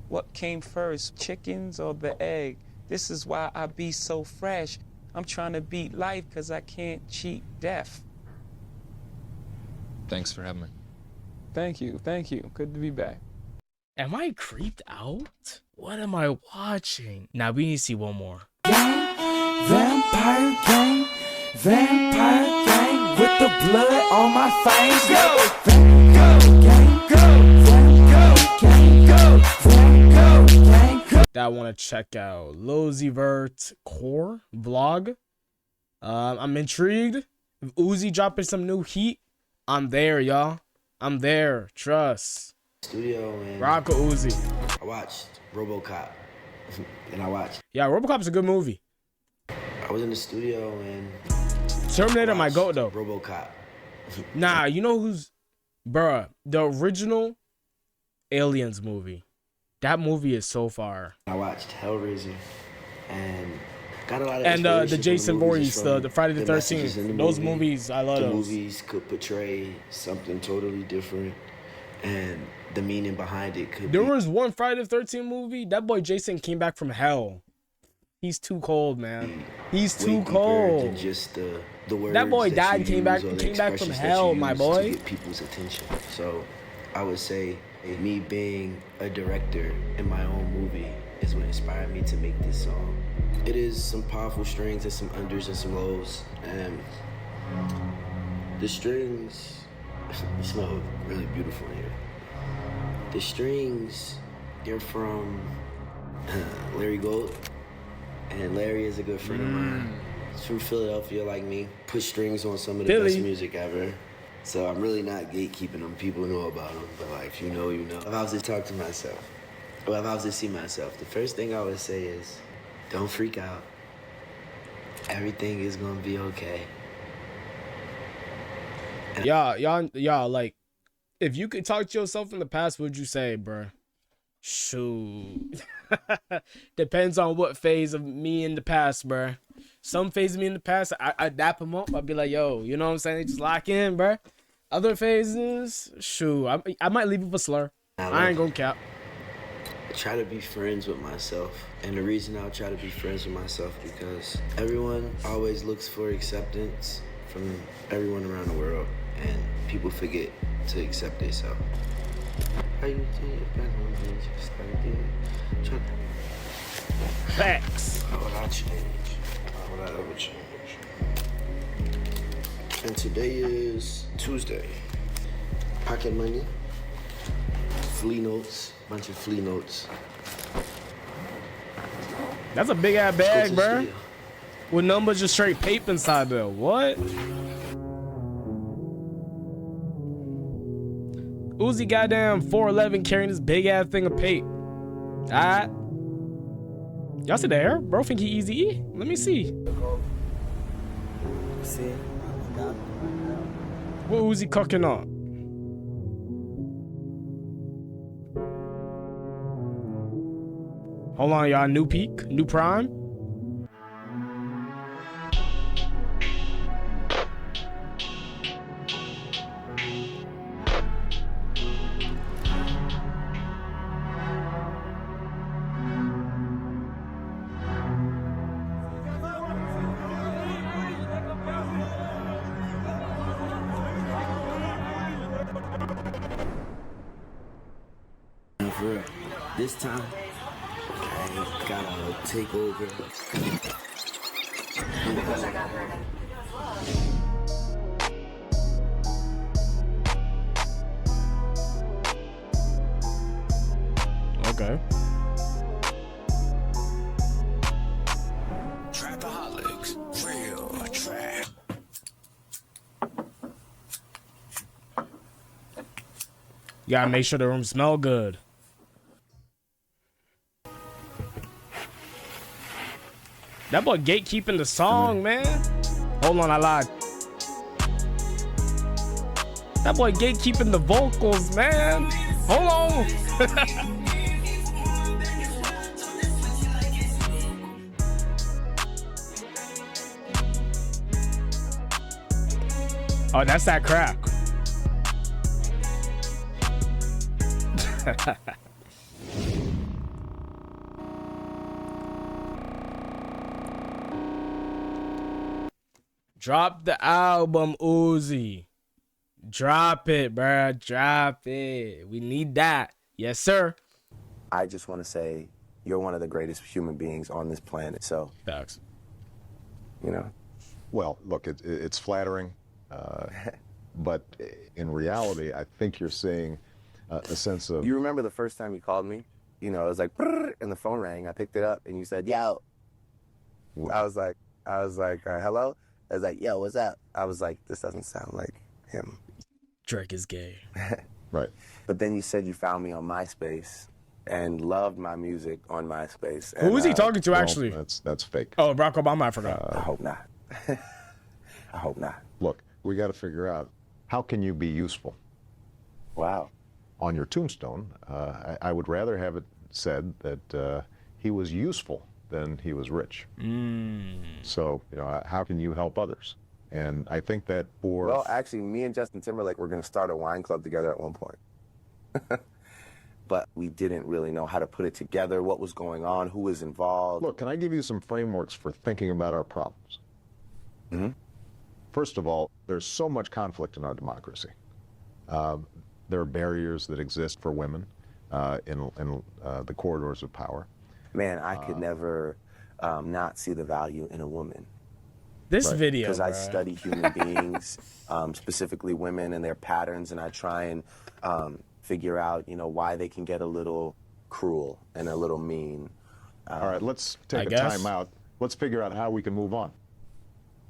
What came first, chickens or the egg? This is why I be so fresh. I'm trying to beat life because I can't cheat death. Thanks for having me. Thank you. Good to be back. Am I creeped out? What am I watching? Now we need to see one more. Vampire gang, with the blood on my face. Go, That I want to check out. Lil Vert Core vlog. I'm intrigued. If Uzi dropping some new heat, I'm there, y'all. I'm there. Trust. Studio and Rock Uzi. I watched RoboCop, and I watched. Yeah, RoboCop's a good movie. I was in the studio and Terminator my goat though. RoboCop. Nah, you know who's, bruh, the original Aliens movie. That movie is so far. I watched Hellraiser and got a lot of and the Jason Voorhees, the Friday the 13th. Those movie. movies, I love the those. Movies could portray something totally different, and the meaning behind it could. There was one Friday the 13th movie. That boy Jason came back from hell. He's too cold, man. He's too cold. Just the words that boy that died, came back from hell, my boy. To get people's attention. So I would say me being a director in my own movie is what inspired me to make this song. It is some powerful strings and some unders and some lows, and the strings smell really beautiful here. The strings, they're from Larry Gold, and Larry is a good friend of mine. He's from Philadelphia like me. Put strings on some of the best music ever. So I'm really not gatekeeping them. People know about them, but like, if you know, you know. If I was to talk to myself, or if I was to see myself, the first thing I would say is, don't freak out. Everything is gonna be okay. Y'all, like, if you could talk to yourself in the past, what would you say, bruh? Shoot. Depends on what phase of me in the past, bruh. Some phase of me in the past, I dap him up. I'd be like, yo, you know what I'm saying? Just lock in, bruh. Other phases, shoot, I might leave it for slur. I ain't gonna cap. I try to be friends with myself. And the reason I'll try to be friends with myself because everyone always looks for acceptance from everyone around the world. And people forget to accept themselves. How you think back when you just started? Facts. How would I change? How would I ever change? And today is Tuesday. Pocket money, flea notes, bunch of flea notes. That's a big ass bag, bro. With numbers just straight paper inside there. What? Uzi goddamn 4'11" carrying this big ass thing of paper. Alright. Y'all see there? Bro think he easy E? Let me see. What Uzi cooking on? Hold on, y'all. New peak, new prime. For real. This time, I gotta take over. Okay. Trapaholics, real trap. You gotta make sure the room smell good. That boy gatekeeping the song, man. Hold on, I lied. That boy gatekeeping the vocals, man. Hold on. Oh, that's that crack. Drop the album, Uzi. Drop it, bruh. Drop it. We need that. Yes, sir. I just want to say you're one of the greatest human beings on this planet. So, Facts. you know, Well, look, it's flattering, but in reality, I think you're seeing a sense of. you remember the first time you called me? You know, it was like, "Brrr," and the phone rang. I picked it up, and you said, "Yo." I was like, hello? I was like, "Yo, what's up?" I was like, this doesn't sound like him. Drake is gay. Right. But then you said you found me on MySpace and loved my music on MySpace. Who was he talking to, Well, actually? that's fake. Oh, Barack Obama, I forgot. I hope not. I hope not. Look, we got to figure out how can you be useful. Wow. On your tombstone, I would rather have it said that he was useful than he was rich. So, how can you help others? And I think that for... Well, actually, me and Justin Timberlake were going to start a wine club together at one point. But we didn't really know how to put it together, what was going on, who was involved. Look, can I give you some frameworks for thinking about our problems? First of all, there's so much conflict in our democracy. There are barriers that exist for women in the corridors of power. Man, I could never not see the value in a woman. This video, Because I bruh. study human beings, specifically women and their patterns, and I try and figure out, why they can get a little cruel and a little mean. All right, let's take a guess. time out. Let's figure out how we can move on.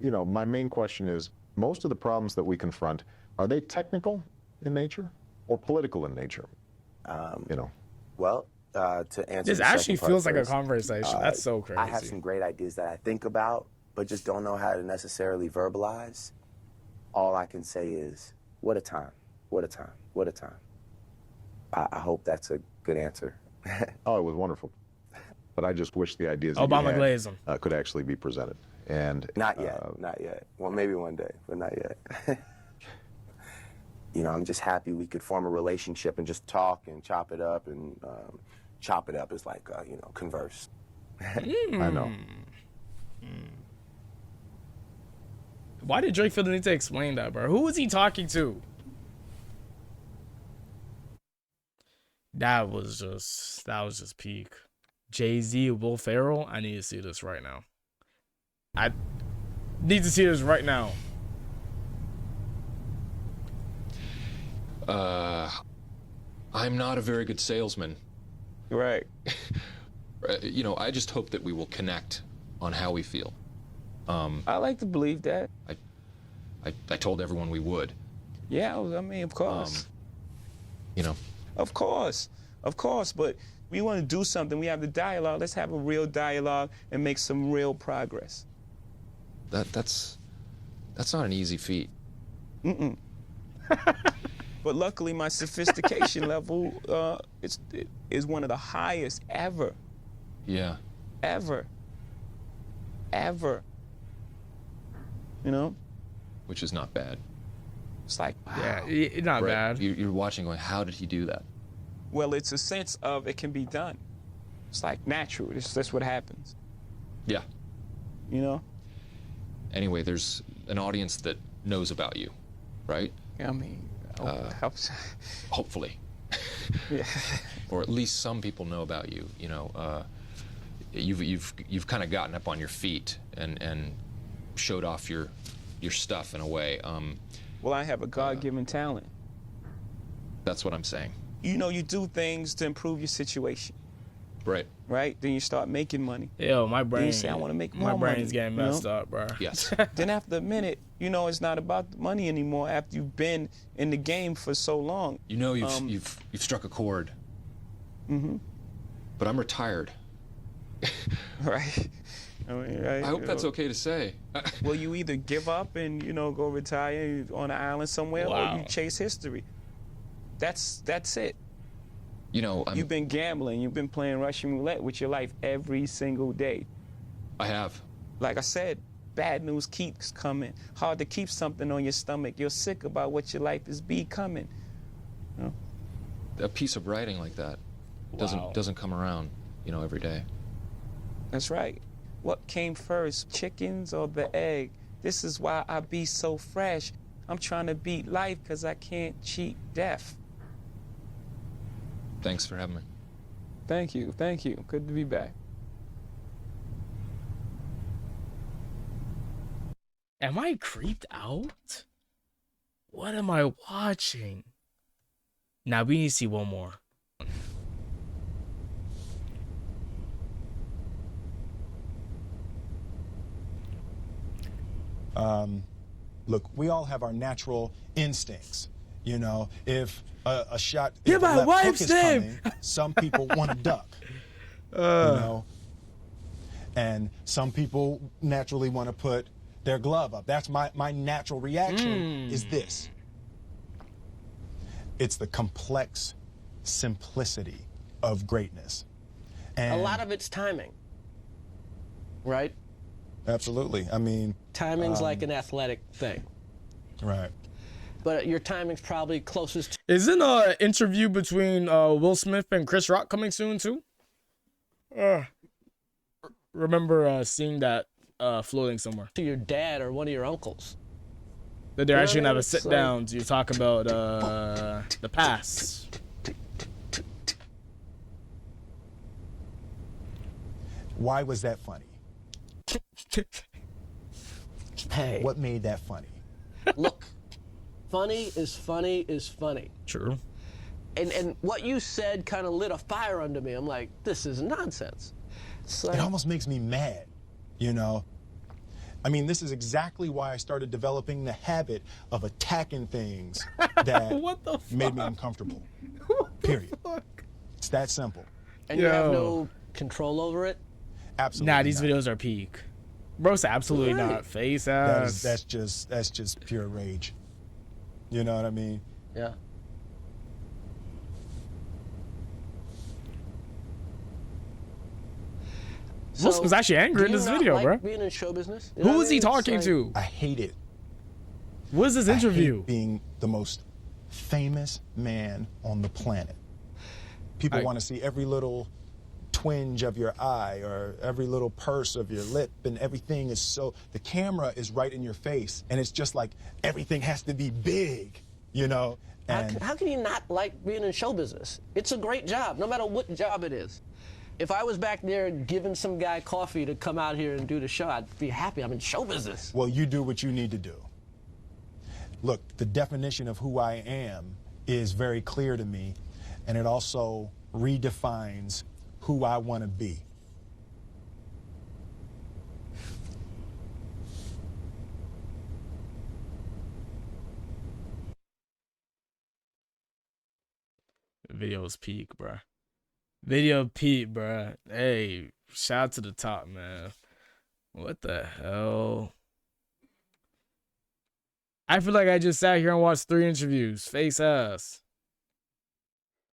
My main question is, most of the problems that we confront, are they technical in nature or political in nature? Well, to answer This the actually second part feels like a first, conversation. That's so crazy. I have some great ideas that I think about, but just don't know how to necessarily verbalize. All I can say is, what a time, what a time, what a time. I hope that's a good answer. Oh, it was wonderful. But I just wish the ideas that Obama you glaze him. could actually be presented. And Not yet, not yet. Well, maybe one day, but not yet. I'm just happy we could form a relationship and just talk and chop it up. And chop it up is like, converse. I know. Why did Drake feel the need to explain that, bro? Who was he talking to? That was just peak. Jay-Z, Will Ferrell. I need to see this right now. I need to see this right now. I'm not a very good salesman. Right. I just hope that we will connect on how we feel. I like to believe that. I told everyone we would. Yeah, I mean, of course. Of course, but we want to do something. We have the dialogue. Let's have a real dialogue and make some real progress. That's not an easy feat. But luckily, my sophistication level is one of the highest ever. Yeah. Ever. Which is not bad. It's like, wow. Yeah, not Right. bad. You're watching going, how did he do that? Well, it's a sense of it can be done. It's like natural. That's what happens. Yeah. Anyway, there's an audience that knows about you, right? I mean, helps. Hopefully. Yeah. Or at least some people know about you. You've kind of gotten up on your feet and showed off your stuff in a way. Well, I have a God-given talent. That's what I'm saying. You do things to improve your situation, Right. right? Then you start making money. Yo, my brain. You say, I want to make more My brain's money, getting messed up, bro. Yes. Then after a minute, it's not about the money anymore after you've been in the game for so long. You've struck a chord. But I'm retired. Right? I mean, right? I hope that's okay to say. Well, you either give up and, go retire on an island somewhere, or you chase history. That's it. You've been gambling. You've been playing Russian roulette with your life every single day. I have. Like I said, bad news keeps coming. Hard to keep something on your stomach. You're sick about what your life is becoming. A piece of writing like that doesn't come around, every day. That's right. What came first, chickens or the egg? This is why I be so fresh. I'm trying to beat life because I can't cheat death. Thanks for having me. Thank you. Good to be back. Am I creeped out? What am I watching? Now we need to see one more. Look, we all have our natural instincts. You know, if a shot Get if my a left wife's hook is name! coming, some people want to duck. You know, and some people naturally want to put their glove up. That's my natural reaction is this. It's the complex simplicity of greatness. And a lot of it's timing, right? Absolutely. I mean, timing's like an athletic thing. Right. But your timing's probably closest to... Isn't an interview between Will Smith and Chris Rock coming soon too? Remember seeing that floating somewhere. To your dad or one of your uncles. That they're actually gonna have a sit down to talk about the past. Why was that funny? Hey. What made that funny? Look, funny is funny is funny. True. And what you said kind of lit a fire under me. I'm like, this is nonsense. It almost makes me mad, you know? I mean, this is exactly why I started developing the habit of attacking things that made me uncomfortable. Period. It's that simple. And you have no control over it? Absolutely. Nah, these videos are peak. Bro, absolutely not. Face ass. That's just pure rage. You know what I mean? Yeah. Wilson was actually angry in this video, bro. Being in show business? Who is he talking to? I hate it. What is this interview? I hate being the most famous man on the planet. People want to see every little twinge of your eye or every little purse of your lip, and everything is so, the camera is right in your face, and it's just like everything has to be big, you know? And how can you not like being in show business? It's a great job, no matter what job it is. If I was back there giving some guy coffee to come out here and do the show, I'd be happy. I'm in show business. Well, you do what you need to do. Look, the definition of who I am is very clear to me, and it also redefines who I want to be. Video's peak, bruh. Video peak, bruh. Hey, shout out to the top, man. What the hell? I feel like I just sat here and watched 3 interviews. Face ass.